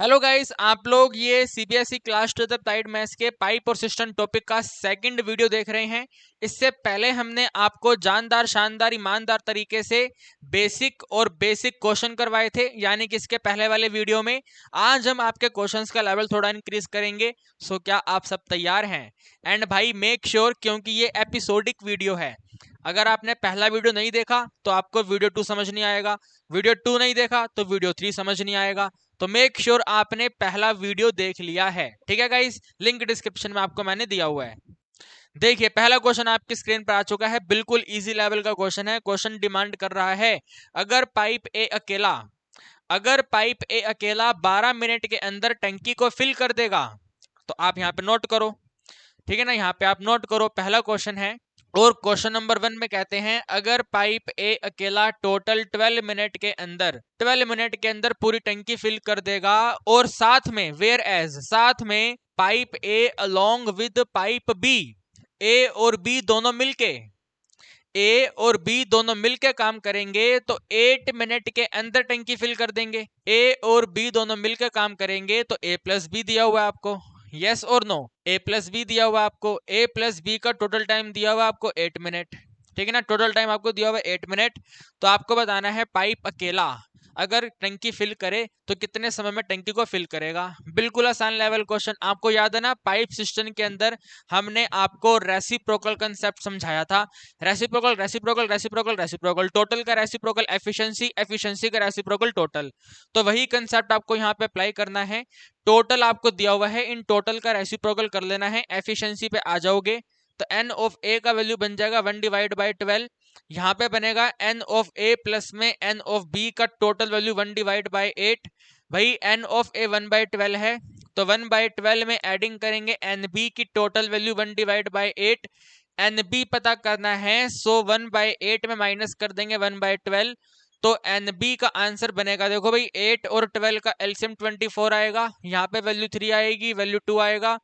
Hello guys, आप लोग ये सीबीएसई क्लास 12 अप्लाइड मैथ्स के पाइप और सिस्टम टॉपिक का सेकंड वीडियो देख रहे हैं। इससे पहले हमने आपको जानदार शानदार ईमानदार तरीके से बेसिक क्वेश्चन करवाए थे, यानी कि इसके पहले वाले वीडियो में। आज हम आपके क्वेश्चंस का लेवल थोड़ा इंक्रीज करेंगे। सो क्या आप सब तैयार हैं? एंड भाई मेक श्योर, क्योंकि ये एपिसोडिक वीडियो है। अगर आपने पहला वीडियो नहीं देखा तो आपको वीडियो 2 समझ नहीं आएगा, वीडियो 2 नहीं देखा तो वीडियो 3 समझ नहीं आएगा। तो मेक श्योर आपने पहला वीडियो देख लिया है, ठीक है गाइस? लिंक डिस्क्रिप्शन में आपको मैंने दिया हुआ है। देखिए, पहला क्वेश्चन आपकी स्क्रीन पर आ चुका है। बिल्कुल इजी लेवल का क्वेश्चन है। क्वेश्चन डिमांड कर रहा है, अगर पाइप ए अकेला 12 मिनट के अंदर टंकी को फिल कर देगा। तो आप यहाँ पे नोट करो, ठीक है ना? यहाँ पे आप नोट करो, पहला क्वेश्चन है। और क्वेश्चन नंबर 1 में कहते हैं, अगर पाइप ए अकेला टोटल 12 मिनट के अंदर पूरी टंकी फिल कर देगा, और साथ में pipe A along with pipe B, A और बी दोनों मिलके काम करेंगे तो 8 मिनट के अंदर टंकी फिल कर देंगे। ए और बी दोनों मिलकर काम करेंगे तो ए प्लस बी दिया हुआ है आपको, यस और नो? ए प्लस बी दिया हुआ आपको, ए प्लस बी का टोटल टाइम दिया हुआ आपको 8 मिनट, ठीक है ना? टोटल टाइम आपको दिया हुआ है 8 मिनट। तो आपको बताना है पाइप अकेला अगर टंकी फिल करे तो कितने समय में टंकी को फिल करेगा। बिल्कुल आसान लेवल क्वेश्चन। आपको याद है ना, पाइप सिस्टम के अंदर हमने आपको रेसिप्रोकल कंसेप्ट समझाया था। Reciprocal reciprocal reciprocal reciprocal, total का रेसिप्रोकल एफिशिएंसी, एफिशिएंसी का रेसिप्रोकल टोटल। तो वही कंसेप्ट आपको यहाँ पे अप्लाई करना है। टोटल आपको दिया हुआ है, इन टोटल का रेसिप्रोकल कर लेना है। एफिशिएंसी पे आ जाओगे तो एन ऑफ ए का वैल्यू बन जाएगा 1 डिवाइड बाई 12। यहाँ पे बनेगा एन ऑफ ए प्लस में एन ऑफ बी का टोटल वैल्यू 1 डिवाइड बाई 8। भाई एन ऑफ ए 1 बाई 12 है, तो 1 बाई 12 में एडिंग करेंगे एन बी की total value 1 divide by 8। N B पता करना है, सो 1 बाई 8 में माइनस कर देंगे 1 बाई 12। तो एन बी का आंसर बनेगा, देखो भाई 8 और 12 का एलसीएम 24 आएगा, यहाँ पे वैल्यू 3 आएगी, वैल्यू 2 आएगा।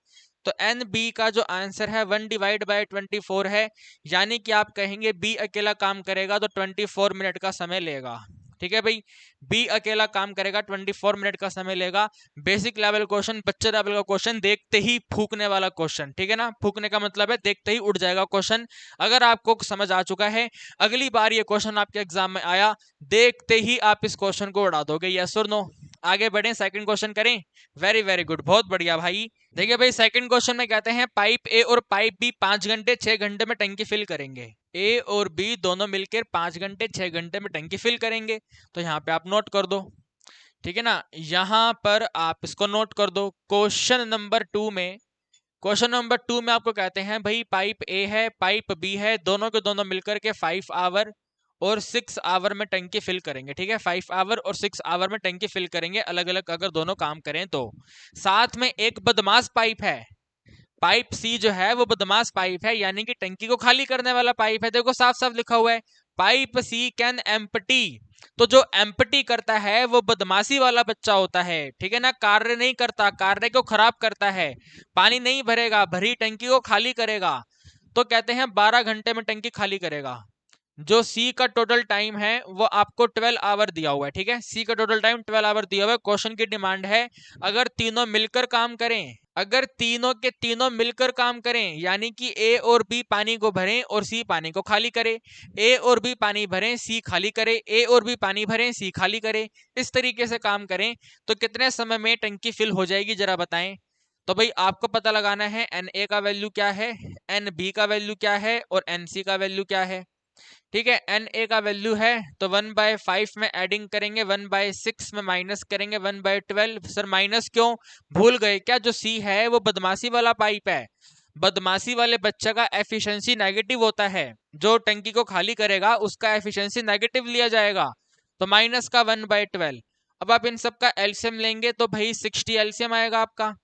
तो एन बी का जो आंसर है 1 डिवाइड बाई 24 है, यानी कि आप कहेंगे बी अकेला काम करेगा तो 24 मिनट का समय लेगा। ठीक है भाई, बी अकेला काम करेगा 24 मिनट का समय लेगा। बेसिक लेवल क्वेश्चन, बच्चे लेवल का क्वेश्चन, देखते ही फूकने वाला क्वेश्चन, ठीक है ना? फूकने का मतलब है देखते ही उड़ जाएगा क्वेश्चन। अगर आपको समझ आ चुका है, अगली बार ये क्वेश्चन आपके एग्जाम में आया, देखते ही आप इस क्वेश्चन को उड़ा दोगे, यस और नो? आगे बढ़े, सेकंड क्वेश्चन करें। वेरी वेरी गुड, बहुत बढ़िया भाई। देखिए भाई, सेकंड क्वेश्चन में कहते हैं, पाइप ए और पाइप बी 5 घंटे 6 घंटे में टंकी फिल करेंगे। ए और बी दोनों मिलकर 5 घंटे 6 घंटे में टंकी फिल करेंगे। तो यहाँ पे आप नोट कर दो, ठीक है ना? यहाँ पर आप इसको नोट कर दो। क्वेश्चन नंबर टू में आपको कहते हैं, भाई पाइप ए है पाइप बी है, दोनों के दोनों मिलकर के 5 आवर और 6 आवर में टंकी फिल करेंगे, ठीक है? 5 आवर और 6 आवर में टंकी फिल करेंगे, अलग अलग अगर दोनों काम करें तो। साथ में एक बदमाश पाइप है, पाइप सी जो है वो बदमाश पाइप है, यानी कि टंकी को खाली करने वाला पाइप है। देखो साफ साफ लिखा हुआ है, पाइप सी कैन एम्प्टी। तो जो एम्प्टी करता है वो बदमाशी वाला बच्चा होता है, ठीक है ना? कार्य नहीं करता, कार्य को खराब करता है। पानी नहीं भरेगा, भरी टंकी को खाली करेगा। तो कहते हैं 12 घंटे में टंकी खाली करेगा। जो सी का टोटल टाइम है वो आपको 12 आवर दिया हुआ है, ठीक है? सी का टोटल टाइम 12 आवर दिया हुआ है। क्वेश्चन की डिमांड है, अगर तीनों मिलकर काम करें, अगर तीनों के तीनों मिलकर काम करें, यानी कि ए और बी पानी को भरें और सी पानी को खाली करे, ए और बी पानी भरें सी खाली करे, ए और बी पानी भरें सी खाली करे, इस तरीके से काम करें तो कितने समय में टंकी फिल हो जाएगी, जरा बताएं। तो भाई आपको पता लगाना है एन ए का वैल्यू क्या है, एन बी का वैल्यू क्या है और एन सी का वैल्यू क्या है, ठीक है? एन ए का वैल्यू है तो 1/5 में एडिंग करेंगे, 1/6 में माइनस करेंगे 1/12। सर माइनस क्यों, भूल गए क्या? जो सी है वो बदमाशी वाला पाइप है, बदमाशी वाले बच्चे का एफिशिएंसी नेगेटिव होता है। जो टंकी को खाली करेगा उसका एफिशिएंसी नेगेटिव लिया जाएगा, तो माइनस का 1/12। अब आप इन सब का एलसीएम लेंगे तो भाई 60 एलसीएम आएगा आपका।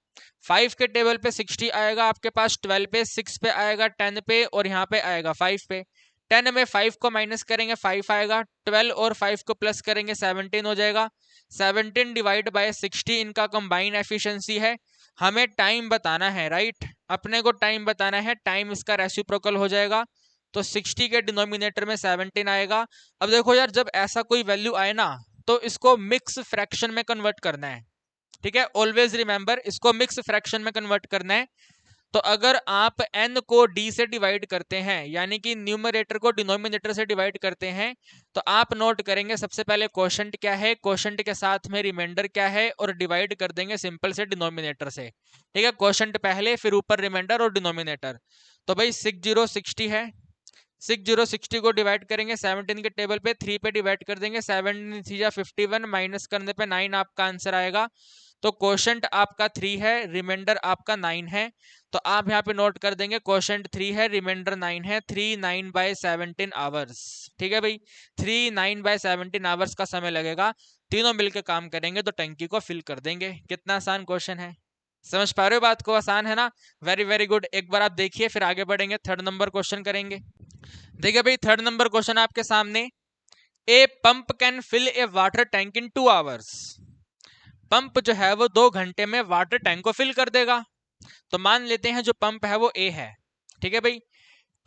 5 के टेबल पे 60 आएगा आपके पास, 12 पे 6 पे आएगा, 10 पे और यहाँ पे आएगा 5 पे। 10 में 5 को माइनस करेंगे 5 आएगा, 12 और 5 को प्लस करेंगे 17 हो जाएगा। 17 डिवाइड बाय 60 इनका कंबाइन एफिशिएंसी है। हमें टाइम बताना है, राइट? अपने को टाइम बताना है, टाइम इसका रेसिप्रोकल हो जाएगा। तो 60 के डिनोमिनेटर में 17 आएगा। अब देखो यार, जब ऐसा कोई वैल्यू आए ना तो इसको मिक्स फ्रैक्शन में कन्वर्ट करना है। ठीक है। ऑलवेज रिमेंबर इसको मिक्स फ्रैक्शन में कन्वर्ट करना है। तो अगर आप n को d से डिवाइड करते हैं, यानी कि न्यूमरेटर को डिनोमिनेटर से डिवाइड करते हैं, तो आप नोट करेंगे सबसे पहले क्वोशंट क्या है, क्वोशंट के साथ में रिमाइंडर क्या है, और डिवाइड कर देंगे सिंपल से डिनोमिनेटर से। ठीक है, क्वोशंट पहले, फिर ऊपर रिमाइंडर और डिनोमिनेटर। तो भाई 6060 है, 6060 को डिवाइड करेंगे 17 के टेबल पे, 3 पे डिवाइड कर देंगे, 7 3 जा 51, माइनस करने पे 9 आपका आंसर आएगा। तो क्वोशंट आपका 3 है, रिमाइंडर आपका 9 है। तो आप यहाँ पे नोट कर देंगे क्वोशंट 3 है, रिमाइंडर 9 है, 3 9/17 आवर्स। ठीक है भाई, 3 9/17 आवर्स का समय लगेगा। तीनों मिलकर काम करेंगे तो टंकी को फिल कर देंगे। कितना आसान क्वेश्चन है, समझ पा रहे हो बात को? आसान है ना? Very very good. एक बार आप देखिए, फिर आगे बढ़ेंगे, थर्ड नंबर क्वेश्चन करेंगे। देखिए भाई, थर्ड नंबर क्वेश्चन आपके सामने, a pump can fill a water tank in 2 hours. Pump जो है वो 2 घंटे में वाटर टैंक को फिल कर देगा। तो मान लेते हैं जो पंप है वो ए है। ठीक है भाई,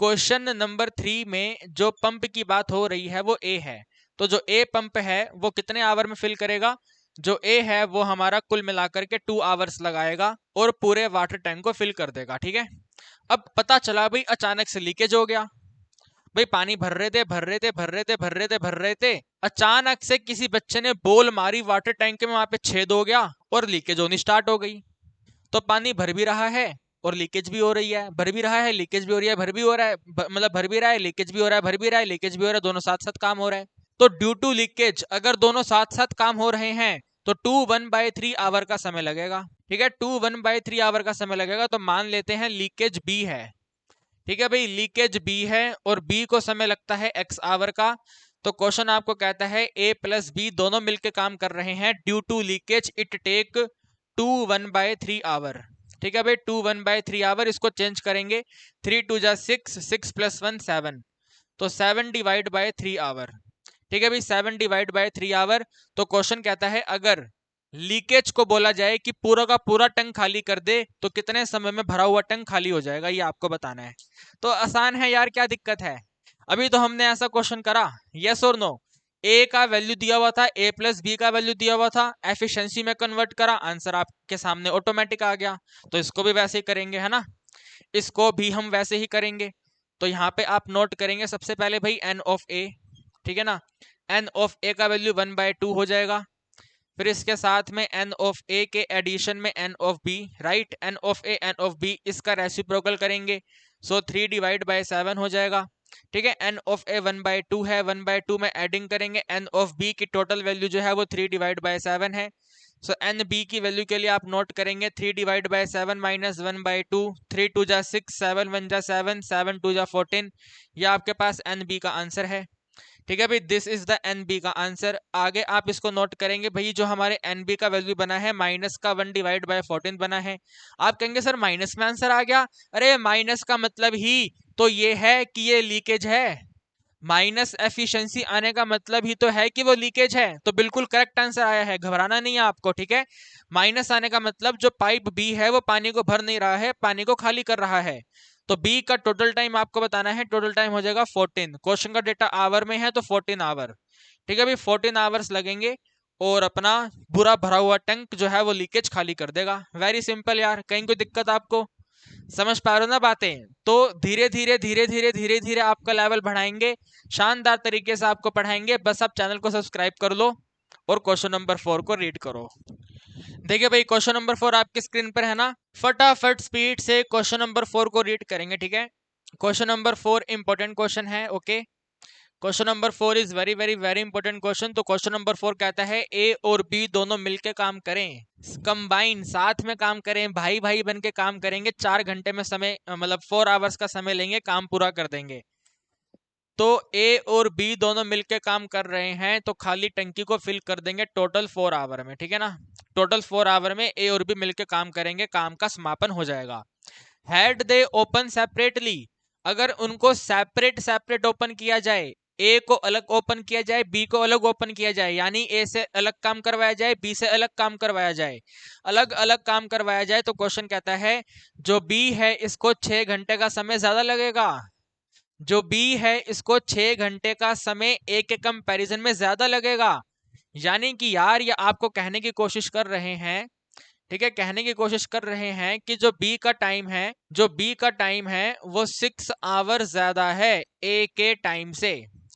क्वेश्चन नंबर 3 में जो पंप की बात हो रही है वो ए है। तो जो ए पंप है वो कितने आवर में फिल करेगा? जो ए है वो हमारा कुल मिलाकर के 2 आवर्स लगाएगा और पूरे वाटर टैंक को फिल कर देगा। ठीक है, अब पता चला भाई अचानक से लीकेज हो गया। भाई पानी भर रहे थे, भर रहे थे, भर रहे थे, भर रहे थे, भर रहे थे, अचानक से किसी बच्चे ने बॉल मारी वाटर टैंक में, वहां पे छेद हो गया और लीकेज होनी स्टार्ट हो गई। तो पानी भर भी रहा है और लीकेज भी हो रही है, भर भी रहा है, लीकेज भी हो रही है, भर भी हो रहा है, मतलब भर भी रहा है, लीकेज भी हो रहा है, भर भी रहा है, लीकेज भी हो रहा है, दोनों साथ साथ काम हो रहा है। तो ड्यू टू लीकेज अगर दोनों साथ साथ काम हो रहे हैं तो 2 1/3 आवर का समय लगेगा। ठीक है, 2 1/3 आवर का समय लगेगा। तो मान लेते हैं लीकेज बी है। ठीक है भाई, लीकेज बी है और बी को समय लगता है x आवर का। तो क्वेश्चन आपको कहता है a प्लस बी दोनों मिलकर काम कर रहे हैं, due to leakage it take 2 1/3 hour. ठीक है भाई, 2 1/3 आवर। इसको चेंज करेंगे, 3 2 जा 6, 6 + 1 7, तो 7/3 आवर। ठीक है भाई, 7/3 आवर। तो क्वेश्चन कहता है अगर लीकेज को बोला जाए कि पूरा का पूरा टंक खाली कर दे तो कितने समय में भरा हुआ टंक खाली हो जाएगा, ये आपको बताना है। तो आसान है यार, क्या दिक्कत है? अभी तो हमने ऐसा क्वेश्चन करा, यस और नो। ए का वैल्यू दिया हुआ था, ए प्लस बी का वैल्यू दिया हुआ था, एफिशिएंसी में कन्वर्ट करा, आंसर आपके सामने ऑटोमेटिक आ गया। तो इसको भी वैसे ही करेंगे, है ना? इसको भी हम वैसे ही करेंगे। तो यहाँ पे आप नोट करेंगे सबसे पहले भाई एन ऑफ ए। ठीक है ना, एन ऑफ ए का वैल्यू 1/2 हो जाएगा। फिर इसके साथ में एन ऑफ ए के एडिशन में N of B, right, N of A N of B, इसका रेसिप्रोकल करेंगे। सो 3/7 हो जाएगा। ठीक है, एन ऑफ ए 1/2 है, 1/2 में एडिंग करेंगे, एन ऑफ बी की टोटल वैल्यू जो है वो 3/7 है। सो एन बी की वैल्यू के लिए आप नोट करेंगे 3/7 माइनस 1/2, 3 2 जा 6, 7 1 जा 7, 7 2 जा 14। ये आपके पास एन बी का आंसर है। ठीक है भाई, this is the N B का आंसर। आगे आप इसको नोट करेंगे भाई, जो हमारे एन बी का वैल्यू बना है माइनस का 1/14 बना है। आप कहेंगे सर माइनस में आंसर आ गया। अरे माइनस का मतलब ही तो ये है कि ये लीकेज है। माइनस एफिशिएंसी आने का मतलब ही तो है कि वो लीकेज है। तो बिल्कुल करेक्ट आंसर आया है, घबराना नहीं है आपको। ठीक है, माइनस आने का मतलब जो पाइप बी है वो पानी को भर नहीं रहा है, पानी को खाली कर रहा है। तो बी का टोटल टाइम आपको बताना है, टोटल टाइम हो जाएगा 14। क्वेश्चन का डेटा आवर में है तो 14 आवर। ठीक है भाई, 14 आवर्स लगेंगे और अपना बुरा भरा हुआ टैंक जो है वो लीकेज खाली कर देगा। वेरी सिंपल यार, कहीं कोई दिक्कत आपको? समझ पा रहे हो ना बातें? तो धीरे धीरे धीरे धीरे धीरे धीरे आपका लेवल बढ़ाएंगे, शानदार तरीके से आपको पढ़ाएंगे। बस आप चैनल को सब्सक्राइब कर लो और क्वेश्चन नंबर 4 को रीड करो। देखिए भाई, क्वेश्चन नंबर 4 आपकी स्क्रीन पर है ना, फटाफट स्पीड से क्वेश्चन नंबर 4 को रीड करेंगे। ठीक है, क्वेश्चन नंबर 4 इंपॉर्टेंट क्वेश्चन है। Okay, question number 4 is very very very important question. तो क्वेश्चन नंबर 4 कहता है ए और बी दोनों मिलके काम करें, कंबाइन साथ में काम करें, भाई भाई बन के काम करेंगे, 4 घंटे में समय, मतलब 4 आवर्स का समय लेंगे, काम पूरा कर देंगे। तो ए और बी दोनों मिलके काम कर रहे हैं तो खाली टंकी को फिल कर देंगे टोटल 4 आवर में। ठीक है ना, टोटल 4 आवर में ए और बी मिलके काम करेंगे, काम का समापन हो जाएगा। हैड दे ओपन सेपरेटली, अगर उनको सेपरेट सेपरेट ओपन किया जाए, ए को अलग ओपन किया जाए, बी को अलग ओपन किया जाए, यानी ए से अलग काम करवाया जाए, बी से अलग काम करवाया जाए, अलग अलग काम करवाया जाए, तो क्वेश्चन कहता है जो बी है इसको 6 घंटे का समय ज्यादा लगेगा। जो बी है इसको 6 घंटे का समय ए के कंपैरिजन में ज्यादा लगेगा। यानी कि यार ये आपको कहने की कोशिश कर रहे हैं ठीक है, कहने की कोशिश कर रहे हैं कि जो बी का टाइम है, वो 6 आवर ज्यादा है ए के टाइम से।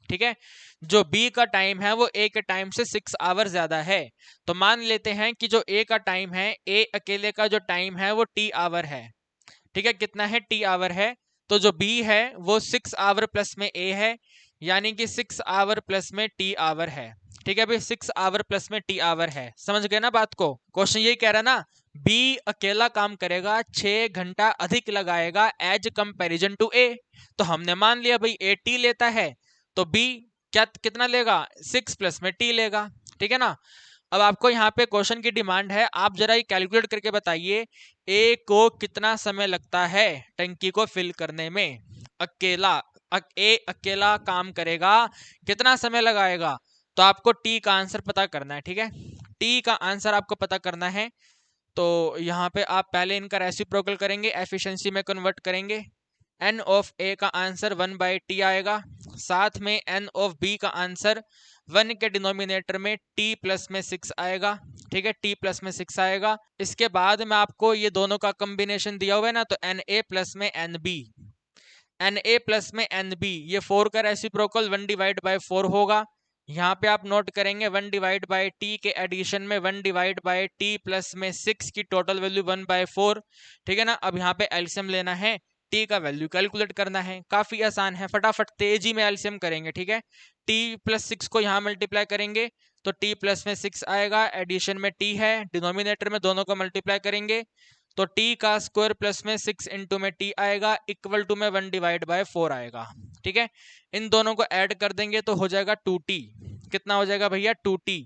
ठीक है, जो बी का टाइम है वो ए के टाइम से 6 आवर ज्यादा है। तो मान लेते हैं कि जो ए का टाइम है, ए अकेले का जो टाइम है वो टी आवर है। ठीक है, कितना है, टी आवर है। तो जो बी है वो 6 आवर प्लस में ए है, यानी कि 6 आवर प्लस में टी आवर है। ठीक है भाई, 6 आवर प्लस में टी आवर है। समझ गए ना बात को? क्वेश्चन यही कह रहा है ना, बी अकेला काम करेगा, 6 घंटा अधिक लगाएगा एज कंपैरिजन टू ए। तो हमने मान लिया भाई ए टी लेता है, तो बी क्या कितना लेगा, 6 प्लस में टी लेगा। ठीक है ना। अब आपको यहाँ पे क्वेश्चन की डिमांड है, आप जरा ये कैलकुलेट करके बताइए ए को कितना समय लगता है टंकी को फिल करने में। अकेला ए अकेला काम करेगा, कितना समय लगाएगा? तो आपको टी का आंसर पता करना है। ठीक है, टी का आंसर आपको पता करना है। तो यहाँ पे आप पहले इनका रेसिप्रोकल करेंगे, एफिशिएंसी में कन्वर्ट करेंगे। एन ऑफ ए का आंसर 1/t आएगा, साथ में एन ऑफ बी का आंसर 1 के डिनोमिनेटर में t प्लस में 6 आएगा। ठीक है, t प्लस में 6 आएगा। इसके बाद में आपको ये दोनों का कॉम्बिनेशन दिया हुआ है ना, तो एन ए प्लस में N B, N A plus में एन बी, ये 4 का रेसिप्रोकल 1/4 होगा। यहाँ पे आप नोट करेंगे 1/t के एडिशन में 1/t प्लस में 6 की टोटल वैल्यू 1/4। ठीक है ना। अब यहाँ पे एलसीएम लेना है, t का वैल्यू कैलकुलेट करना है। काफी आसान है, फटाफट तेजी में एलसीएम करेंगे। ठीक है, t प्लस 6 को यहाँ मल्टीप्लाई करेंगे तो t प्लस में 6 आएगा, एडिशन में t है, डिनोमिनेटर में दोनों को मल्टीप्लाई करेंगे तो t का स्क्वायर प्लस में 6 इंटू में t आएगा, इक्वल टू में 1/4 आएगा। ठीक है, इन दोनों को ऐड कर देंगे तो हो जाएगा 2t। कितना हो जाएगा भैया, 2t।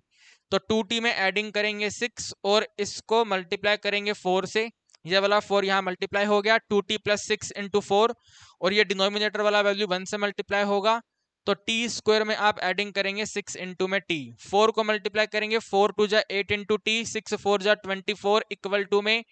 तो 2t में एडिंग करेंगे 6 और इसको मल्टीप्लाई करेंगे 4 से, ये वाला 4 यहाँ मल्टीप्लाई हो गया, 2t प्लस 6 इंटू 4, और ये डिनोमिनेटर वाला वैल्यू 1 से मल्टीप्लाई होगा। तो टी स्क्वायर में आप एडिंग करेंगे 6 इंटू में टी, 4 को मल्टीप्लाई करेंगे, 4 2 जा 8 इंटू टी, 6 4 जा 24, इक्वल टू में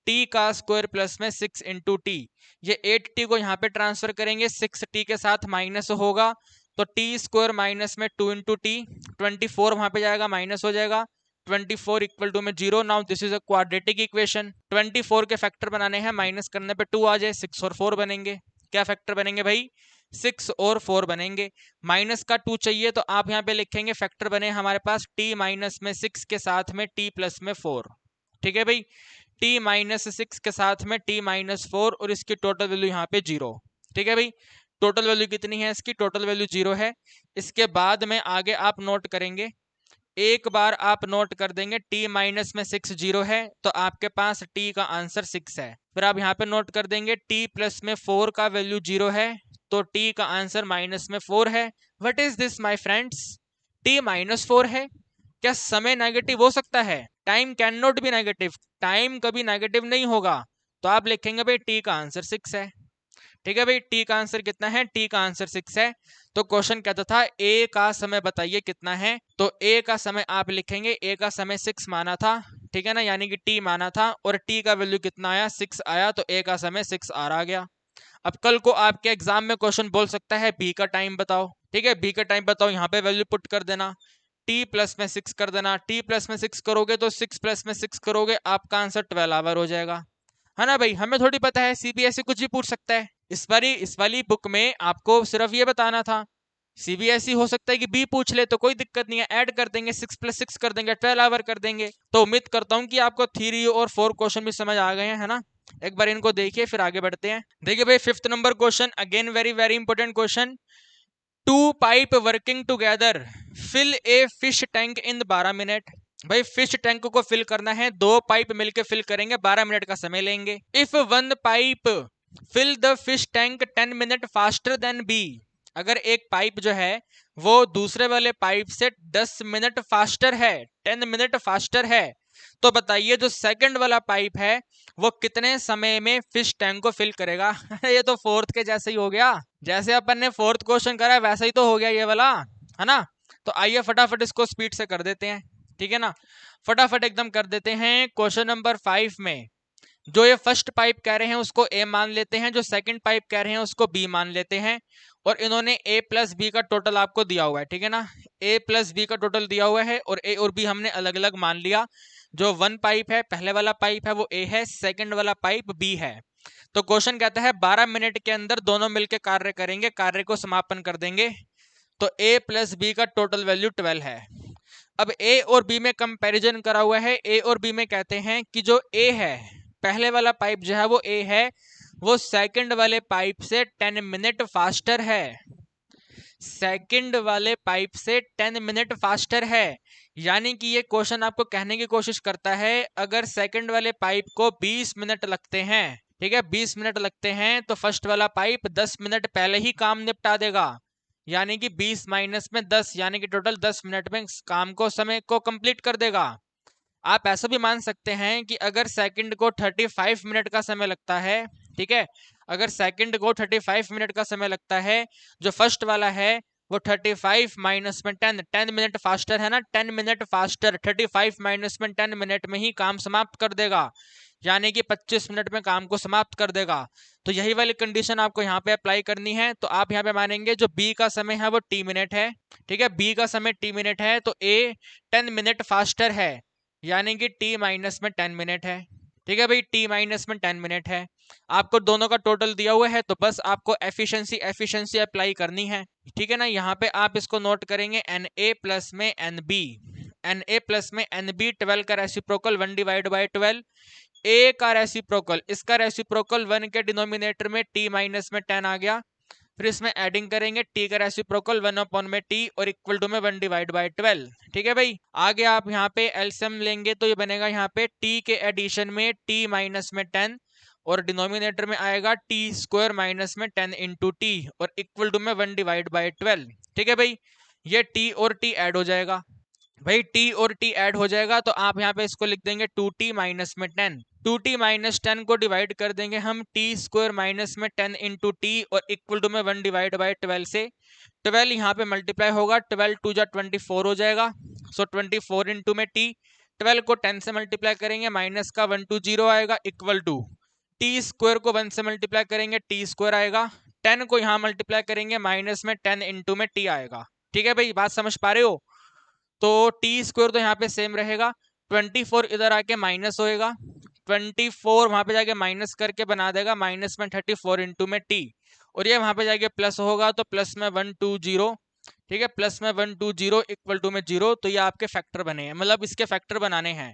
टी का स्क्वायर प्लस में 6 इंटू टी। ये 8t को यहाँ पे ट्रांसफर करेंगे, 6t के साथ माइनस होगा तो टी स्क्वायर माइनस में 2 इंटू टी, 24 वहां पे जाएगा, माइनस हो जाएगा, 24 इक्वल टू में 0। Now this is a quadratic equation. 24 के फैक्टर बनाने हैं, माइनस करने पे 2 आ जाए, 6 और 4 बनेंगे। क्या फैक्टर बनेंगे भाई, 6 और 4 बनेंगे। माइनस का 2 चाहिए तो आप यहाँ पे लिखेंगे फैक्टर बने हमारे पास t माइनस में 6 के साथ में t प्लस में 4। ठीक है भाई, t माइनस 6 के साथ में t माइनस 4 और इसकी टोटल वैल्यू यहाँ पे 0। ठीक है भाई, टोटल वैल्यू कितनी है इसकी, टोटल वैल्यू 0 है। इसके बाद में आगे आप नोट करेंगे, एक बार आप नोट कर देंगे t माइनस में 6 0 है तो आपके पास t का आंसर 6 है। फिर आप यहाँ पे नोट कर देंगे t प्लस में 4 का वैल्यू 0 है तो t का आंसर माइनस में 4 है। What is this my friends, t minus 4 है? क्या समय नेगेटिव हो सकता है? Time can not be negative, time कभी नेगेटिव नहीं होगा। तो आप लिखेंगे भाई t का आंसर 6 है। ठीक है भाई, टी का आंसर कितना है, टी का आंसर 6 है। तो क्वेश्चन कहता था ए का समय बताइए कितना है, तो ए का समय आप लिखेंगे, ए का समय 6 माना था। ठीक है ना, यानी कि टी माना था और टी का वैल्यू कितना आया, 6 आया, तो ए का समय 6 आ गया। अब कल को आपके एग्जाम में क्वेश्चन बोल सकता है बी का टाइम बताओ। ठीक है, बी का टाइम बताओ, यहाँ पे वैल्यू पुट कर देना, टी प्लस में 6 कर देना, टी प्लस में 6 करोगे तो 6 प्लस में 6 करोगे, आपका आंसर 12 आवर हो जाएगा। है ना भाई, हमें थोड़ी पता है, सीबीएसई कुछ भी पूछ सकता है। इस वाली बुक में आपको सिर्फ ये बताना था, सीबीएसई हो सकता है कि बी पूछ ले तो कोई दिक्कत नहीं है, ऐड कर देंगे, 6 प्लस 6 कर देंगे, 12 आवर कर देंगे। तो उम्मीद करता हूँ कि आपको 3 और 4 क्वेश्चन भी समझ आ गए हैं, है ना। एक बार इनको देखिए फिर आगे बढ़ते हैं। देखिए भाई, 5th number question, again very very important question. 2 pipe working together fill a fish tank in 12 minute. भाई फिश टैंक को फिल करना है, 2 पाइप मिलकर फिल करेंगे, 12 मिनट का समय लेंगे। If 1 pipe fill the fish tank 10 minute faster than B, अगर एक पाइप जो है वो दूसरे वाले पाइप से 10 मिनट फास्टर है, 10 मिनट फास्टर है, तो बताइए जो सेकंड वाला पाइप है वो कितने समय में फिश टैंक को फिल करेगा। ये तो 4th के जैसे ही हो गया, जैसे अपन ने 4th क्वेश्चन करा वैसा ही तो हो गया ये वाला, है ना। तो आइए फटाफट इसको स्पीड से कर देते हैं। ठीक है ना, फटाफट एकदम कर देते हैं। क्वेश्चन नंबर 5 में जो ये फर्स्ट पाइप कह रहे हैं उसको ए मान लेते हैं, जो सेकंड पाइप कह रहे हैं उसको बी मान लेते हैं, और इन्होंने ए प्लस बी का टोटल आपको दिया हुआ है। ठीक है ना, ए प्लस बी का टोटल दिया हुआ है और ए और बी हमने अलग अलग मान लिया। जो वन पाइप है, पहले वाला पाइप है वो ए है, सेकंड वाला पाइप बी है। तो क्वेश्चन कहता है 12 मिनट के अंदर दोनों मिलकर कार्य करेंगे, कार्य को समापन कर देंगे, तो ए प्लस बी का टोटल वैल्यू 12 है। अब ए और बी में कंपैरिजन करा हुआ है। ए और बी में कहते हैं कि जो ए है, पहले वाला पाइप जो है वो ए है, वो सेकंड वाले पाइप से 10 मिनट फास्टर है, सेकंड वाले पाइप से 10 मिनट फास्टर है। यानी कि ये क्वेश्चन आपको कहने की कोशिश करता है अगर सेकंड वाले पाइप को 20 मिनट लगते हैं, ठीक है, 20 मिनट लगते हैं, तो फर्स्ट वाला पाइप 10 मिनट पहले ही काम निपटा देगा। यानी कि 20 माइनस में 10, यानी कि टोटल 10 मिनट में काम को, समय को कंप्लीट कर देगा। आप ऐसा भी मान सकते हैं कि अगर सेकंड को 35 मिनट का समय लगता है, ठीक है, अगर सेकंड को 35 मिनट का समय लगता है, जो फर्स्ट वाला है वो 35 माइनस में 10 मिनट फास्टर है ना, 10 मिनट फास्टर 35 माइनस में 10 मिनट में ही काम समाप्त कर देगा, यानी कि 25 मिनट में काम को समाप्त कर देगा। तो यही वाली कंडीशन आपको यहाँ पे अप्लाई करनी है। तो आप यहाँ पे मानेंगे जो बी का समय है वो टी मिनट है, ठीक है, बी का समय टी मिनट है, तो ए 10 मिनट फास्टर है, यानी कि टी माइनस में 10 मिनट है, ठीक है भाई, टी माइनस में 10 मिनट है। आपको दोनों का टोटल दिया हुआ है, तो बस आपको एफिशिएंसी अप्लाई करनी है, ठीक है ना। यहाँ पे आप इसको नोट करेंगे एन ए प्लस में N B, N A plus में एन बी, 12 का रेसिप्रोकल 1 डिवाइड बाई 12, ए का रेसिप्रोकल, इसका रेसिप्रोकल 1 के डिनोमिनेटर में टी माइनस में 10 आ गया, फिर इसमें एडिंग करेंगे टी का रेसिप्रोकल 1 अपॉन में टी और इक्वल टू में 1 डिवाइड बाई 12, ठीक है भाई। आगे आप यहाँ पे एलसीएम लेंगे तो ये बनेगा यहाँ पे टी के एडिशन में टी माइनस में 10 और डिनोमिनेटर में आएगा टी स्क्वायर माइनस में 10 इंटू टी और इक्वल टू में 1 डिवाइड बाई 12, ठीक है भाई। ये टी और टी ऐड हो जाएगा भाई, टी और टी ऐड हो जाएगा, तो आप यहाँ पे इसको लिख देंगे 2t माइनस में 10, 2t माइनस 10 को डिवाइड कर देंगे हम टी स्क्वायर माइनस में 10 इंटू टी और इक्वल टू में 1 डिवाइड बाई 12 से, 12 यहाँ पे मल्टीप्लाई होगा, 12 टू जा 24 हो जाएगा, सो 24 इंटू में टी, 12 को 10 से मल्टीप्लाई करेंगे, माइनस का 1 टू 0 आएगा, इक्वल टू टी स्क्वायर को 1 से मल्टीप्लाई करेंगे, टी स्क्वायर आएगा, 10 को यहाँ मल्टीप्लाई करेंगे, माइनस में 10 इंटू में टी आएगा, ठीक है भाई, बात समझ पा रहे हो। तो टी स्क्वायर तो यहाँ पे सेम रहेगा, 24 इधर आके माइनस होएगा, 24 वहां पे जाके माइनस करके बना देगा माइनस में 34 इंटू में टी, और ये वहां पे जाके प्लस होगा, तो प्लस में 120, ठीक है, प्लस में 120 इक्वल टू में 0, तो ये आपके फैक्टर बने हैं, मतलब इसके फैक्टर बनाने हैं,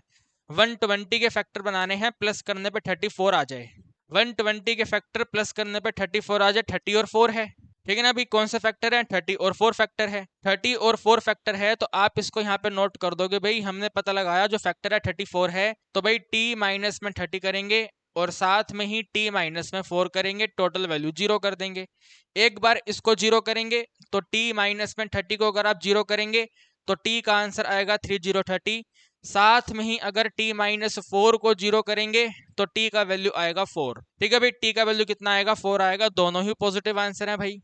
120 के फैक्टर बनाने हैं, प्लस करने पे 34 आ जाए, 120 के फैक्टर प्लस करने पे 34 आ जाए, 30 और 4 है, ठीक है ना। अभी कौन से फैक्टर है, 30 और 4 फैक्टर है, 30 और 4 फैक्टर है, तो आप इसको यहाँ पे नोट कर दोगे भाई, हमने पता लगाया जो फैक्टर है 34 है, तो भाई t माइनस में 30 करेंगे और साथ में ही t माइनस में 4 करेंगे, टोटल वैल्यू 0 कर देंगे। एक बार इसको 0 करेंगे तो t माइनस में 30 को अगर आप 0 करेंगे तो t का आंसर आएगा 3030, साथ में ही अगर t माइनस 4 को 0 करेंगे तो t का वैल्यू आएगा 4, ठीक है भाई, t का वैल्यू कितना आएगा, 4 आएगा। दोनों ही पॉजिटिव आंसर है भाई,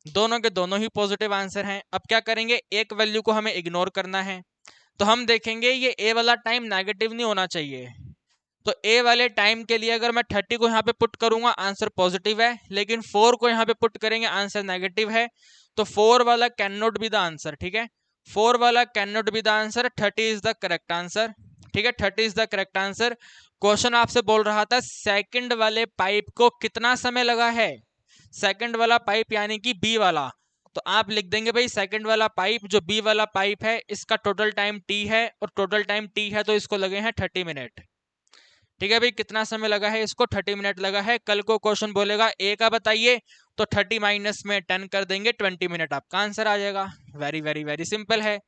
दोनों के दोनों ही पॉजिटिव आंसर हैं। अब क्या करेंगे, एक वैल्यू को हमें इग्नोर करना है, तो हम देखेंगे ये ए वाला टाइम नेगेटिव नहीं होना चाहिए, तो ए वाले टाइम के लिए अगर मैं 30 को यहाँ पे पुट करूंगा आंसर पॉजिटिव है, लेकिन 4 को यहाँ पे पुट करेंगे आंसर नेगेटिव है, तो 4 वाला can not be the answer, ठीक है, 4 वाला can not be the answer, 30 is the correct answer, ठीक है, 30 is the correct answer. Question आपसे बोल रहा था सेकंड वाले पाइप को कितना समय लगा है, सेकंड वाला पाइप यानी कि बी वाला, तो आप लिख देंगे भाई सेकंड वाला पाइप जो बी वाला पाइप है इसका टोटल टाइम टी है, और टोटल टाइम टी है तो इसको लगे हैं 30 मिनट, ठीक है भाई, कितना समय लगा है इसको, 30 मिनट लगा है। कल को क्वेश्चन बोलेगा ए का बताइए, तो 30 माइनस में 10 कर देंगे, 20 मिनट आपका आंसर आ जाएगा। वेरी वेरी वेरी सिंपल है,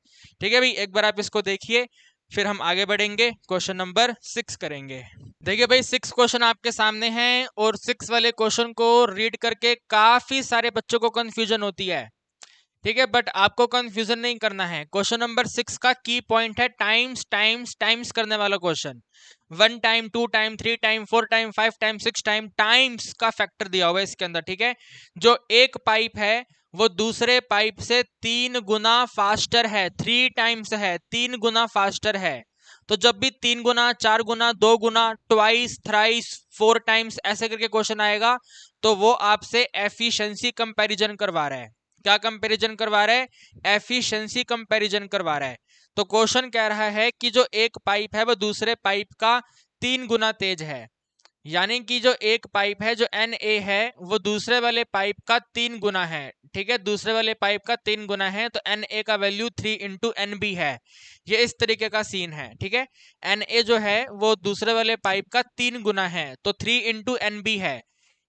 ठीक है भाई, एक बार आप इसको देखिए, फिर हम आगे बढ़ेंगे, क्वेश्चन नंबर 6 करेंगे। देखिए भाई 6 क्वेश्चन आपके सामने हैं, और 6 वाले क्वेश्चन को रीड करके काफी सारे बच्चों को कंफ्यूजन होती है, ठीक है, बट आपको कंफ्यूजन नहीं करना है। क्वेश्चन नंबर 6 का की पॉइंट है टाइम्स टाइम्स टाइम्स करने वाला question, 1 time 2 time 3 time 4 time 5 time 6 time, times का फैक्टर दिया हुआ है इसके अंदर, ठीक है। जो एक पाइप है वो दूसरे पाइप से 3 गुना फास्टर है, 3 टाइम्स है, 3 गुना फास्टर है, तो जब भी 3 गुना 4 गुना 2 गुना ट्वाइस थ्राइस 4 टाइम्स ऐसे करके क्वेश्चन आएगा, तो वो आपसे एफिशिएंसी कंपैरिजन करवा रहा है। क्या कंपैरिजन करवा रहा है, एफिशिएंसी कंपैरिजन करवा रहा है। तो क्वेश्चन कह रहा है कि जो एक पाइप है वो दूसरे पाइप का 3 गुना तेज है, यानी कि जो एक पाइप है जो Na है वो दूसरे वाले पाइप का 3 गुना है। ठीक है, दूसरे वाले पाइप का 3 गुना है, तो Na का वैल्यू 3 इंटू NB है। ये इस तरीके का सीन है। ठीक है, Na जो है वो दूसरे वाले पाइप का 3 गुना है, तो 3 इंटू NB है।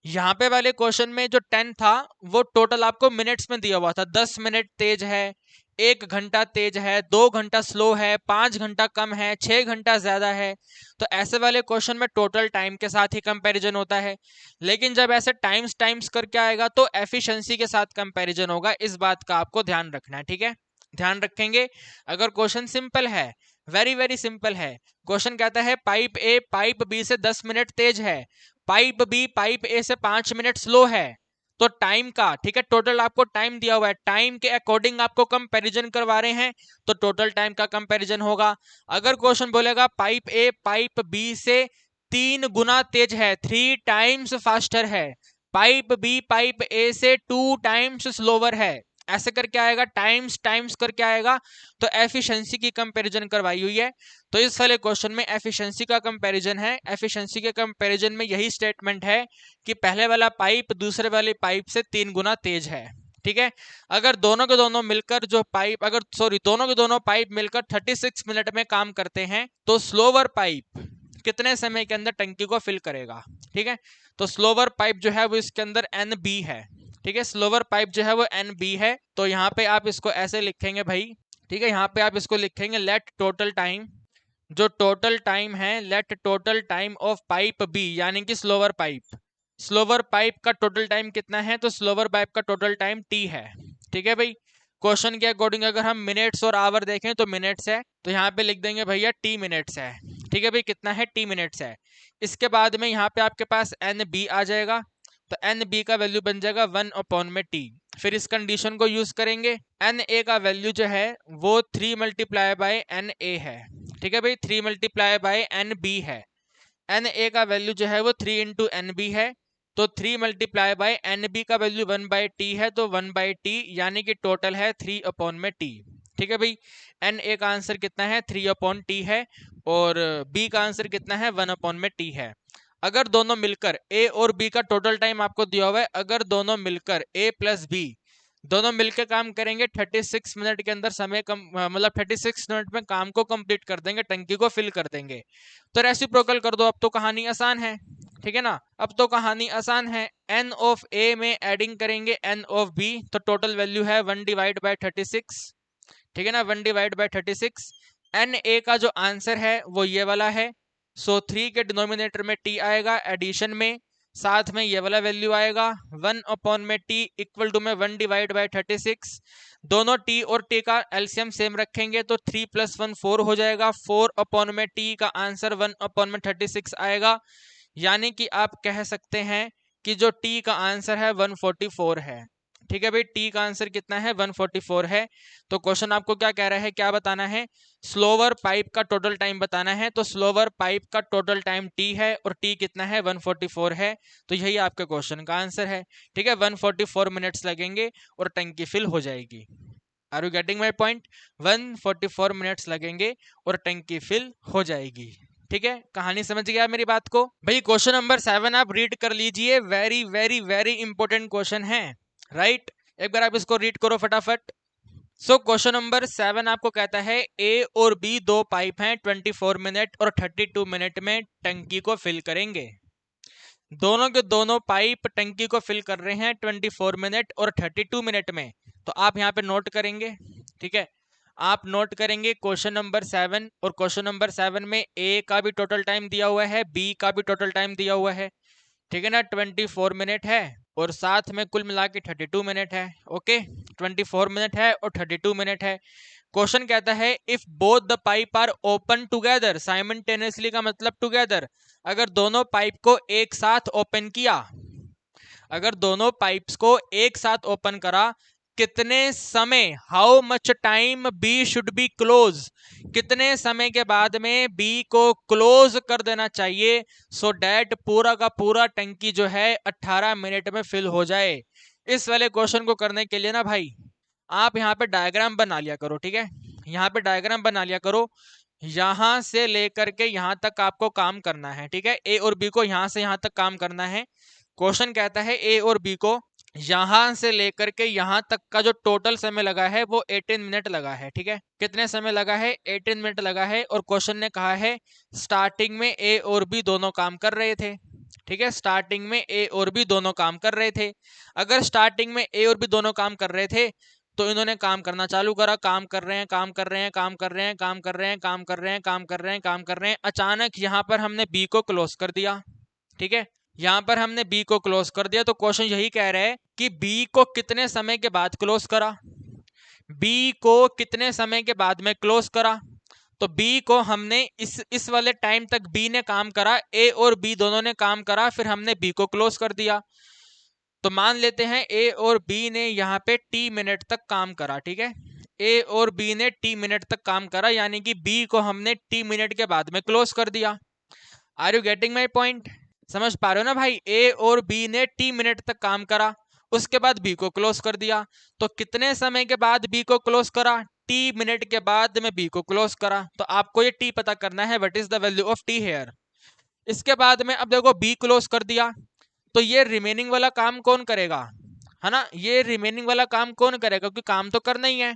यहाँ पे वाले क्वेश्चन में जो 10 था वो टोटल आपको मिनट्स में दिया हुआ था। 10 मिनट तेज है, 1 घंटा तेज है, 2 घंटा स्लो है, 5 घंटा कम है, 6 घंटा ज्यादा है। तो ऐसे वाले क्वेश्चन में टोटल टाइम के साथ ही कंपैरिजन होता है। लेकिन जब ऐसे टाइम्स टाइम्स करके आएगा तो एफिशिएंसी के साथ कंपैरिजन होगा। इस बात का आपको ध्यान रखना है। ठीक है, ध्यान रखेंगे। अगर क्वेश्चन सिंपल है, वेरी वेरी सिंपल है, क्वेश्चन कहता है पाइप ए पाइप बी से 10 मिनट तेज है, पाइप बी पाइप ए से 5 मिनट स्लो है, तो टाइम का, ठीक है, टोटल आपको टाइम दिया हुआ है, टाइम के अकॉर्डिंग आपको कंपैरिजन करवा रहे हैं, तो टोटल टाइम का कंपैरिजन होगा। अगर क्वेश्चन बोलेगा पाइप ए पाइप बी से 3 गुना तेज है, 3 टाइम्स फास्टर है, पाइप बी पाइप ए से 2 टाइम्स स्लोवर है, ऐसे करके आएगा, टाइम्स टाइम्स करके आएगा, तो एफिशिएंसी की कंपैरिजन करवाई हुई है। तो इस वाले क्वेश्चन में एफिशिएंसी का कंपैरिजन है। एफिशिएंसी के कंपैरिजन में यही स्टेटमेंट है कि पहले वाला पाइप दूसरे वाले पाइप से 3 गुना तेज है। ठीक है, अगर दोनों के दोनों मिलकर जो पाइप, अगर सॉरी दोनों के दोनों पाइप मिलकर 36 मिनट में काम करते हैं, तो स्लोवर पाइप कितने समय के अंदर टंकी को फिल करेगा। ठीक है, तो स्लोवर पाइप जो है वो इसके अंदर NB है। ठीक है, स्लोवर पाइप जो है वो NB है, तो यहाँ पे आप इसको ऐसे लिखेंगे भाई। ठीक है, यहाँ पे आप इसको लिखेंगे लेट टोटल टाइम, जो टोटल टाइम है, let total time of pipe B, यानी कि स्लोवर पाइप, स्लोवर पाइप का टोटल टाइम कितना है, तो स्लोवर पाइप का टोटल टाइम T है। ठीक है भाई, क्वेश्चन के अकॉर्डिंग अगर हम मिनट्स और आवर देखें तो मिनट्स है, तो यहाँ पे लिख देंगे भैया T मिनट्स है। ठीक है भाई, कितना है, T मिनट्स है। इसके बाद में यहाँ पे आपके पास NB आ जाएगा, तो NB का वैल्यू बन जाएगा 1/T। फिर इस कंडीशन को यूज करेंगे, Na का वैल्यू जो है वो 3 मल्टीप्लाई बाय Na है। ठीक है भाई, 3 मल्टीप्लाई बाय NB है। Na का वैल्यू जो है वो 3 इंटू NB है, तो 3 मल्टीप्लाई बाय NB का वैल्यू 1/T है, तो 1/T, यानी कि टोटल है 3/T। ठीक है भाई, Na का आंसर कितना है, 3/T है, और B का आंसर कितना है, 1/T है। अगर दोनों मिलकर A और B का टोटल टाइम आपको दिया हुआ है, अगर दोनों मिलकर A प्लस B दोनों मिलकर काम करेंगे 36 मिनट के अंदर, समय कम मतलब 36 मिनट में काम को कंप्लीट कर देंगे, टंकी को फिल कर देंगे, तो रेसिप्रोकल कर दो। अब तो कहानी आसान है। ठीक है ना, अब तो कहानी आसान है। n ऑफ A में एडिंग करेंगे n ऑफ B, तो टोटल वैल्यू है 1/36। ठीक है ना, 1/36। Na का जो आंसर है वो ये वाला है, सो 3 के डिनोमिनेटर में T आएगा, एडिशन में साथ में ये वाला वैल्यू आएगा 1/T इक्वल टू में 1/36। दोनों T और T का एलसीएम सेम रखेंगे तो 3 + 1 4 हो जाएगा, 4/T का आंसर 1/36 आएगा, यानी कि आप कह सकते हैं कि जो T का आंसर है 144 है। ठीक है भाई, T का आंसर कितना है, 144 है। तो क्वेश्चन आपको क्या कह रहा है, क्या बताना है, स्लोवर पाइप का टोटल टाइम बताना है, तो स्लोवर पाइप का टोटल टाइम T है और T कितना है, 144 है, तो यही आपके क्वेश्चन का आंसर है। ठीक है, 144 मिनट्स लगेंगे और टंकी फिल हो जाएगी। Are you getting my point, 144 minutes लगेंगे और टंकी फिल हो जाएगी। ठीक है, कहानी समझ गया मेरी बात को भाई। क्वेश्चन नंबर 7 आप रीड कर लीजिए, very very very important question है, राइट। एक बार आप इसको रीड करो फटाफट। सो क्वेश्चन नंबर 7 आपको कहता है A और B दो पाइप हैं, 24 मिनट और 32 मिनट में टंकी को फिल करेंगे। दोनों के दोनों पाइप टंकी को फिल कर रहे हैं 24 मिनट और 32 मिनट में, तो आप यहाँ पे नोट करेंगे। ठीक है, आप नोट करेंगे क्वेश्चन नंबर 7, और क्वेश्चन नंबर 7 में A का भी टोटल टाइम दिया हुआ है, B का भी टोटल टाइम दिया हुआ है। ठीक है ना, 24 मिनट है और साथ में कुल मिला के 32 मिनट है। ओके, 24 मिनट है और 32 मिनट है। क्वेश्चन कहता है if both the pipe are open together simultaneously, का मतलब टुगेदर, अगर दोनों पाइप को एक साथ ओपन किया, अगर दोनों पाइप्स को एक साथ ओपन करा, कितने समय, how much time B should be close, कितने समय के बाद में बी को क्लोज कर देना चाहिए, सो डैट पूरा का पूरा टंकी जो है 18 मिनट में फिल हो जाए। इस वाले क्वेश्चन को करने के लिए ना भाई, आप यहाँ पे डायग्राम बना लिया करो। ठीक है, यहाँ पे डायग्राम बना लिया करो, यहां से लेकर के यहां तक आपको काम करना है, ठीक है। ए और बी को यहां से यहां तक काम करना है। क्वेश्चन कहता है ए और बी को यहां से लेकर के यहां तक का जो टोटल समय लगा है वो 18 मिनट लगा है, ठीक है। कितने समय लगा है? 18 मिनट लगा है। और क्वेश्चन ने कहा है स्टार्टिंग में ए और बी दोनों काम कर रहे थे, ठीक है। स्टार्टिंग में ए और बी दोनों काम कर रहे थे। अगर स्टार्टिंग में ए और बी दोनों काम कर रहे थे तो इन्होंने काम करना चालू करा, काम कर रहे हैं, काम कर रहे हैं, काम कर रहे हैं, काम कर रहे हैं, काम कर रहे हैं, काम कर रहे हैं, काम कर रहे हैं। अचानक यहाँ पर हमने बी को क्लोज कर दिया, ठीक है। यहां पर हमने बी को क्लोज कर दिया, तो क्वेश्चन यही कह रहा है कि बी को कितने समय के बाद क्लोज करा, बी को कितने समय के बाद में क्लोज करा। तो बी को हमने इस वाले टाइम तक बी ने काम करा, ए और बी दोनों ने काम करा, फिर हमने बी को क्लोज कर दिया। तो मान लेते हैं ए और बी ने यहाँ पे टी मिनट तक काम करा, ठीक है। ए और बी ने टी मिनट तक काम करा, यानी कि बी को हमने टी मिनट के बाद में क्लोज कर दिया। Are you getting my point? समझ पा रहे हो ना भाई? ए और बी ने टी मिनट तक काम करा, उसके बाद बी को क्लोज कर दिया। तो कितने समय के बाद बी को क्लोज करा? टी मिनट के बाद में बी को क्लोज करा। तो आपको ये टी पता करना है, what is the value of T here. इसके बाद में अब देखो बी क्लोज कर दिया, तो ये रिमेनिंग वाला काम कौन करेगा, है ना। ये रिमेनिंग वाला काम कौन करेगा, क्योंकि काम तो करना ही है,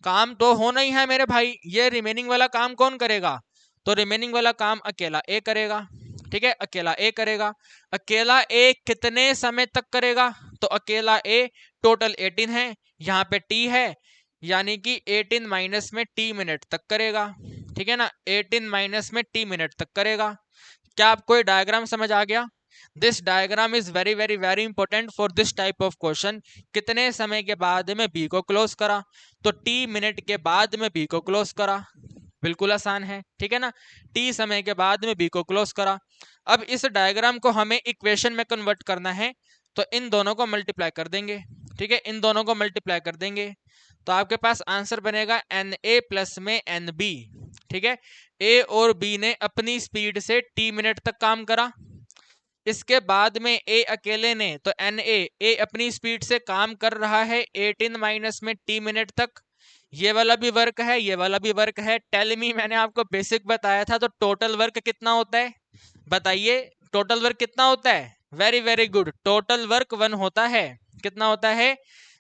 काम तो होना ही है मेरे भाई। ये रिमेनिंग वाला काम कौन करेगा? तो रिमेनिंग वाला काम अकेला ए करेगा, ठीक है। अकेला ए करेगा। अकेला ए कितने समय तक करेगा? तो अकेला ए टोटल 18 है, यहाँ पे टी है, यानी कि 18 माइनस में टी मिनट तक करेगा, ठीक है ना। 18 माइनस में टी मिनट तक करेगा। क्या आपको ये डायग्राम समझ आ गया? This diagram is very very very important for this type of question. कितने समय के बाद में बी को क्लोज करा? तो टी मिनट के बाद में बी को क्लोज करा। बिल्कुल आसान है, ठीक है ना। टी समय के बाद में बी को क्लोज करा। अब इस डायग्राम को हमें इक्वेशन में कन्वर्ट करना है, तो इन दोनों को मल्टीप्लाई कर देंगे, ठीक है। इन दोनों को मल्टीप्लाई कर देंगे तो आपके पास आंसर बनेगा एन ए प्लस में एन बी, ठीक है। ए और बी ने अपनी स्पीड से टी मिनट तक काम करा, इसके बाद में ए अकेले ने, तो एन ए अपनी स्पीड से काम कर रहा है 18 माइनस में टी मिनट तक। ये वाला भी वर्क है, ये वाला भी वर्क है। टेल मी, मैंने आपको बेसिक बताया था, तो टोटल वर्क कितना होता है बताइए? टोटल वर्क कितना होता है? Very very good, total work 1 होता है। कितना होता है?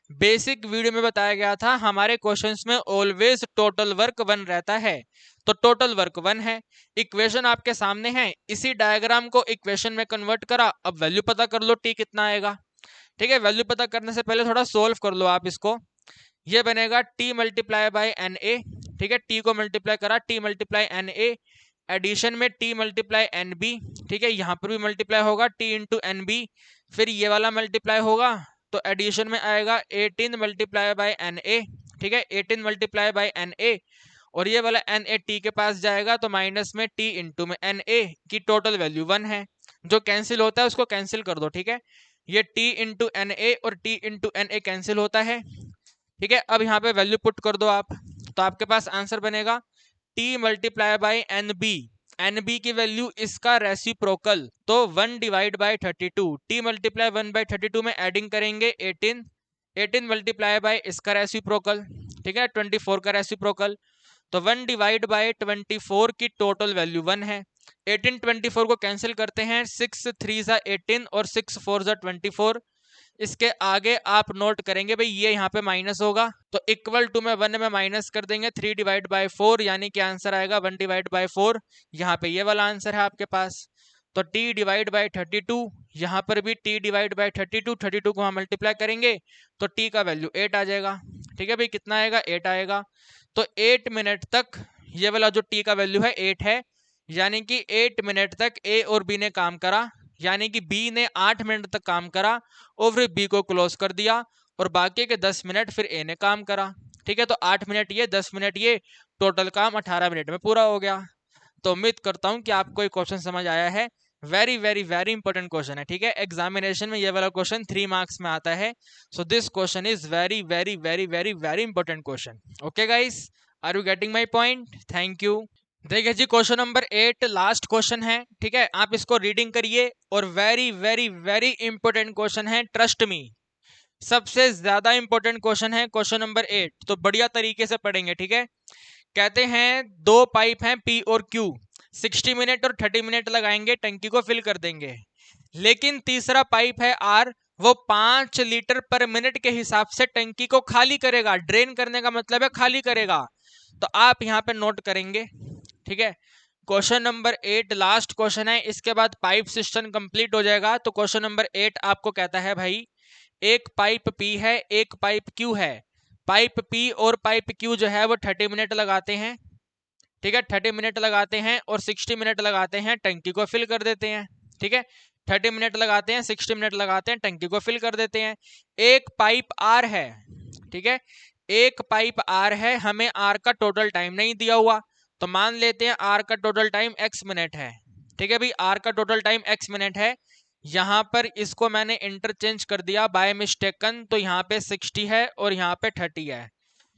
बेसिक वीडियो में बताया गया था, हमारे क्वेश्चंस में ऑलवेज टोटल वर्क 1 रहता है, तो टोटल वर्क 1 है। इक्वेशन आपके सामने है, इसी डायग्राम को इक्वेशन में कन्वर्ट करा। अब वैल्यू पता कर लो टी कितना आएगा, ठीक है। वैल्यू पता करने से पहले थोड़ा सोल्व कर लो आप इसको। ये बनेगा T multiply by N A, ठीक है। टी को मल्टीप्लाई करा, T multiply N A, addition में टी मल्टीप्लाई एन बी, ठीक है। यहाँ पर भी मल्टीप्लाई होगा टी इंटू एन बी, फिर ये वाला मल्टीप्लाई होगा, तो एडिशन में आएगा 18 मल्टीप्लाई बाई एन ए, ठीक है। 18 मल्टीप्लाई बाई एन ए, और ये वाला एन ए टी के पास जाएगा, तो माइनस में टी इंटू में एन ए की टोटल वैल्यू 1 है। जो कैंसिल होता है उसको कैंसिल कर दो, ठीक है। ये टी इंटू एन ए और T into N A cancel होता है, ठीक है। अब यहाँ पे वैल्यू पुट कर दो आप, तो आपके पास आंसर बनेगा T multiply by N B. N B की वैल्यू इसका रेसिप्रोकल, तो 1 divide by 32। T multiply 1 by 32 में एडिंग करेंगे 18, 18 मल्टीप्लाई बाई इसका रेसिप्रोकल, ठीक है, 24 का रेसिप्रोकल। तो 1 डिवाइड बाई 24 की टोटल वैल्यू 1 है। 18 24 को कैंसिल करते हैं, 6 3 ज़ा 18 और 6 4 ज़ा 24। इसके आगे आप नोट करेंगे भाई ये यहाँ पे माइनस होगा, तो इक्वल टू में 1 में माइनस कर देंगे 3 डिवाइड बाई 4, यानी कि आंसर आएगा 1 डिवाइड बाई 4। यहाँ पे ये वाला आंसर है आपके पास। तो t डिवाइड बाई 32, यहाँ पर भी t डिवाइड बाई 32, 32 को हम मल्टीप्लाई करेंगे तो t का वैल्यू 8 आ जाएगा, ठीक है भाई। कितना आएगा? 8 आएगा। तो 8 मिनट तक ये वाला जो t का वैल्यू है 8 है, यानी कि 8 मिनट तक a और b ने काम करा, यानी कि b ने 8 मिनट तक काम करा और फिर b को क्लोज कर दिया, और बाकी के 10 मिनट फिर a ने काम करा, ठीक है। तो 8 मिनट ये, 10 मिनट ये, टोटल काम 18 मिनट में पूरा हो गया। तो उम्मीद करता हूं कि आपको ये क्वेश्चन समझ आया है। Very very very important question है, ठीक है। एग्जामिनेशन में ये वाला क्वेश्चन 3 मार्क्स में आता है। So this question is very very very very very important question. Okay guys, are you getting my point? Thank you. देखिए जी, क्वेश्चन नंबर 8 लास्ट क्वेश्चन है, ठीक है। आप इसको रीडिंग करिए, और very very very important question है, ट्रस्ट मी। सबसे ज्यादा इंपॉर्टेंट क्वेश्चन है क्वेश्चन नंबर 8, तो बढ़िया तरीके से पढ़ेंगे, ठीक है। कहते हैं दो पाइप हैं P और Q, 60 मिनट और 30 मिनट लगाएंगे, टंकी को फिल कर देंगे। लेकिन तीसरा पाइप है R, वो 5 लीटर पर मिनट के हिसाब से टंकी को खाली करेगा। ड्रेन करने का मतलब है खाली करेगा। तो आप यहाँ पे नोट करेंगे, ठीक है। क्वेश्चन नंबर 8 लास्ट क्वेश्चन है, इसके बाद पाइप सिस्टम कंप्लीट हो जाएगा। तो क्वेश्चन नंबर 8 आपको कहता है भाई एक पाइप P है, एक पाइप Q है। पाइप P और पाइप Q जो है वो 30 मिनट लगाते हैं, ठीक है, 30 मिनट लगाते हैं और 60 मिनट लगाते हैं, टंकी को फिल कर देते हैं, ठीक है। 30 मिनट लगाते हैं, 60 मिनट लगाते हैं, टंकी को फिल कर देते हैं। एक पाइप R है, ठीक है, एक पाइप R है, हमें R का टोटल टाइम नहीं दिया हुआ, तो मान लेते हैं R का टोटल टाइम x मिनट है, ठीक है भाई। R का टोटल टाइम x मिनट है। यहाँ पर इसको मैंने इंटरचेंज कर दिया बाय मिस्टेकन, तो यहाँ पे 60 है और यहाँ पे 30 है,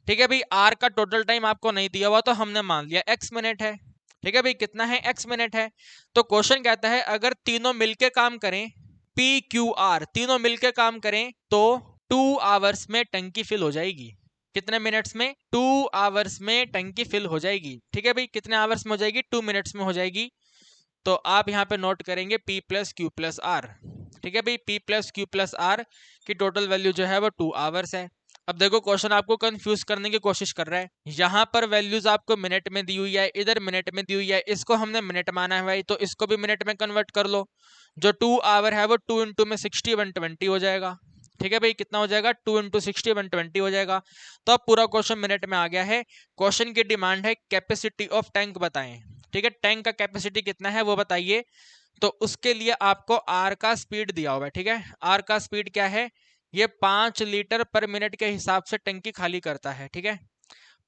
ठीक है भाई। R का टोटल टाइम आपको नहीं दिया हुआ तो हमने मान लिया x मिनट है, ठीक है भाई। कितना है? x मिनट है। तो क्वेश्चन कहता है अगर तीनों मिलके काम करें, PQR तीनों मिलके काम करें तो 2 आवर्स में टंकी फिल हो जाएगी। कितने मिनट्स में? 2 आवर्स में टंकी फिल हो जाएगी, ठीक है भाई। कितने आवर्स में हो जाएगी? 2 मिनट्स में हो जाएगी। तो आप यहाँ पे नोट करेंगे P plus Q plus R, ठीक है भाई। P plus Q plus R की टोटल वैल्यू जो है वो 2 आवर्स है। अब देखो क्वेश्चन आपको कंफ्यूज करने की कोशिश कर रहा है। यहाँ पर वैल्यूज आपको मिनट में दी हुई है, इधर मिनट में दी हुई है, इसको हमने मिनट माना है भाई, तो इसको भी मिनट में कन्वर्ट कर लो। जो 2 आवर है वो 2 इंटू में 60 120 हो जाएगा, ठीक है भाई। कितना हो जाएगा? 2 इंटू 60 120 हो जाएगा। तो अब पूरा क्वेश्चन मिनट में आ गया है। क्वेश्चन की डिमांड है कैपेसिटी ऑफ टैंक बताएं, ठीक है। टैंक का कैपेसिटी कितना है वो बताइए। तो उसके लिए आपको आर का स्पीड दिया हुआ है, ठीक है। आर का स्पीड क्या है? ये 5 लीटर पर मिनट के हिसाब से टंकी खाली करता है, ठीक है।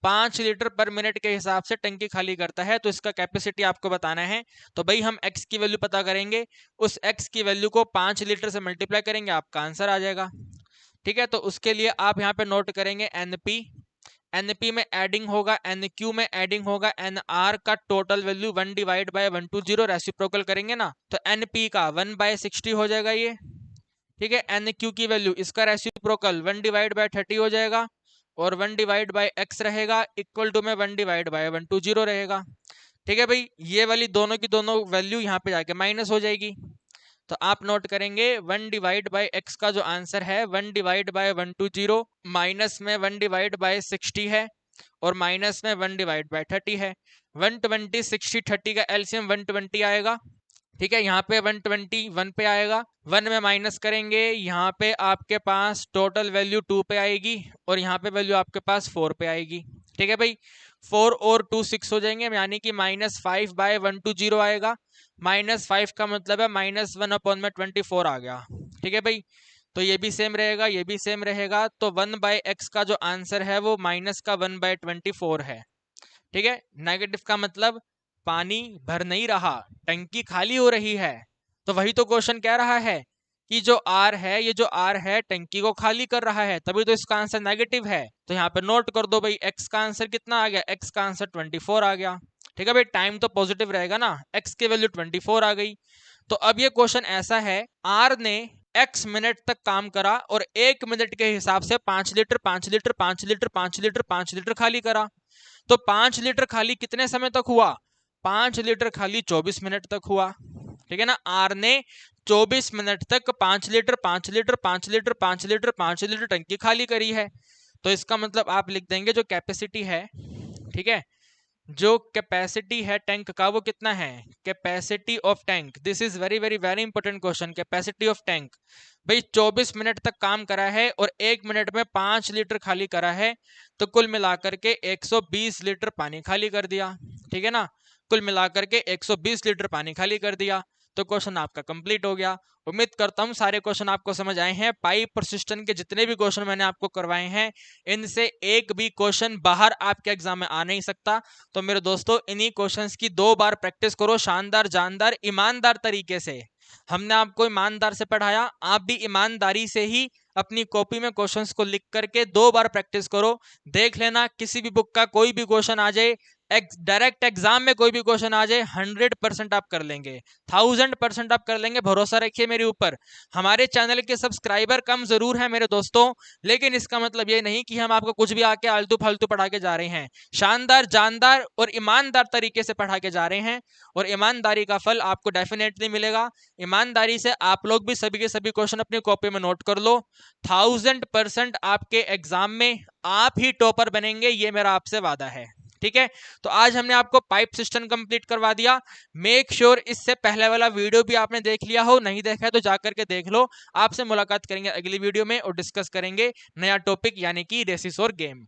5 लीटर पर मिनट के हिसाब से टंकी खाली करता है, तो इसका कैपेसिटी आपको बताना है। तो भाई हम x की वैल्यू पता करेंगे, उस x की वैल्यू को 5 लीटर से मल्टीप्लाई करेंगे, आपका आंसर आ जाएगा, ठीक है। तो उसके लिए आप यहाँ पे नोट करेंगे NP, NP में एडिंग होगा, NQ में एडिंग होगा, NR का total value 1 divide by 120 reciprocal करेंगे ना, तो NP का 1/60 हो जाएगा ये, ठीक है। NQ की वैल्यू इसका रेसिप्रोकल 1 डिवाइड बाय 30 हो जाएगा और 1 डिवाइड बाय x रहेगा इक्वल टू में 1 डिवाइड बाय 120 रहेगा, ठीक है भाई। ये वाली दोनों की दोनों वैल्यू यहाँ पे जाके माइनस हो जाएगी। तो आप नोट करेंगे 1 डिवाइड बाय x का जो आंसर है 1 डिवाइड बाय 120, माइनस में 1 डिवाइड बाय 60 है और माइनस में 1 डिवाइड बाय 30 है। 120 60 30 का एलसीएम 120 आएगा, ठीक है। यहाँ पे 120 1 पे आएगा, 1 में माइनस करेंगे, यहाँ पे आपके पास टोटल वैल्यू 2 पे आएगी और यहाँ पे वैल्यू आपके पास 4 पे आएगी, ठीक है भाई। 4 और 2 6 हो जाएंगे, यानी कि -5/120 आएगा। -5 का मतलब है -1/24 आ गया, ठीक है भाई। तो ये भी सेम रहेगा, ये भी सेम रहेगा। तो 1/x का जो आंसर है वो माइनस का 1/24 है, ठीक है। नेगेटिव का मतलब पानी भर नहीं रहा, टंकी खाली हो रही है। तो वही तो क्वेश्चन कह रहा है कि जो आर है, ये जो आर है टंकी को खाली कर रहा है, तभी तो इसका आंसर नेगेटिव है। तो यहाँ पे नोट कर दो भाई, एक्स का आंसर कितना आ गया? एक्स का आंसर 24 आ गया, ठीक है भाई। टाइम तो पॉजिटिव रहेगा ना, एक्स की वैल्यू 24 आ गई। तो अब ये क्वेश्चन ऐसा है, आर ने x मिनट तक काम करा और 1 मिनट के हिसाब से 5 litre 5 litre 5 litre 5 litre 5 litre खाली करा। तो 5 लीटर खाली कितने समय तक हुआ? 5 लीटर खाली 24 मिनट तक हुआ, ठीक है ना। आर ने 24 मिनट तक 5 litre 5 litre 5 litre 5 litre 5 litre टंकी खाली करी है। तो इसका मतलब आप लिख देंगे जो कैपेसिटी है, ठीक है, जो कैपेसिटी है टैंक का वो कितना है? Capacity of tank, this is very very very important question. Capacity of tank भाई 24 मिनट तक काम करा है और 1 मिनट में 5 लीटर खाली करा है, तो कुल मिलाकर के 120 लीटर पानी खाली कर दिया, ठीक है ना। कुल मिलाकर के 120 लीटर पानी खाली कर दिया। तो क्वेश्चन आपका कंप्लीट हो गया। उम्मीद करता हूँ सारे क्वेश्चन आपको समझ आए हैं। पाइप और सिस्टम के जितने भी क्वेश्चन मैंने आपको करवाए हैं, इनसे एक भी क्वेश्चन बाहर आपके एग्जाम में आ नहीं सकता। तो मेरे दोस्तों, इन्हीं क्वेश्चंस की 2 बार प्रैक्टिस करो, शानदार जानदार ईमानदार तरीके से। हमने आपको ईमानदार से पढ़ाया, आप भी ईमानदारी से ही अपनी कॉपी में क्वेश्चंस को लिख करके 2 बार प्रैक्टिस करो। देख लेना, किसी भी बुक का कोई भी क्वेश्चन आ जाए, डायरेक्ट एग्जाम में कोई भी क्वेश्चन आ जाए 100% आप कर लेंगे, 1000% आप कर लेंगे, भरोसा रखिए मेरे ऊपर। हमारे चैनल के सब्सक्राइबर कम जरूर हैं मेरे दोस्तों, लेकिन इसका मतलब ये नहीं कि हम आपको कुछ भी आके आलतू फालतू पढ़ा के जा रहे हैं। शानदार, जानदार और ईमानदार तरीके से पढ़ा के जा रहे हैं, और ईमानदारी का फल आपको डेफिनेटली मिलेगा। ईमानदारी से आप लोग भी सभी के सभी क्वेश्चन अपनी कॉपी में नोट कर लो। 1000% आपके एग्जाम में आप ही टॉपर बनेंगे, ये मेरा आपसे वादा है। ठीक है, तो आज हमने आपको पाइप सिस्टम कंप्लीट करवा दिया। मेक श्योर इससे पहले वाला वीडियो भी आपने देख लिया हो, नहीं देखा है तो जाकर के देख लो। आपसे मुलाकात करेंगे अगली वीडियो में और डिस्कस करेंगे नया टॉपिक यानी कि रेसिस और गेम।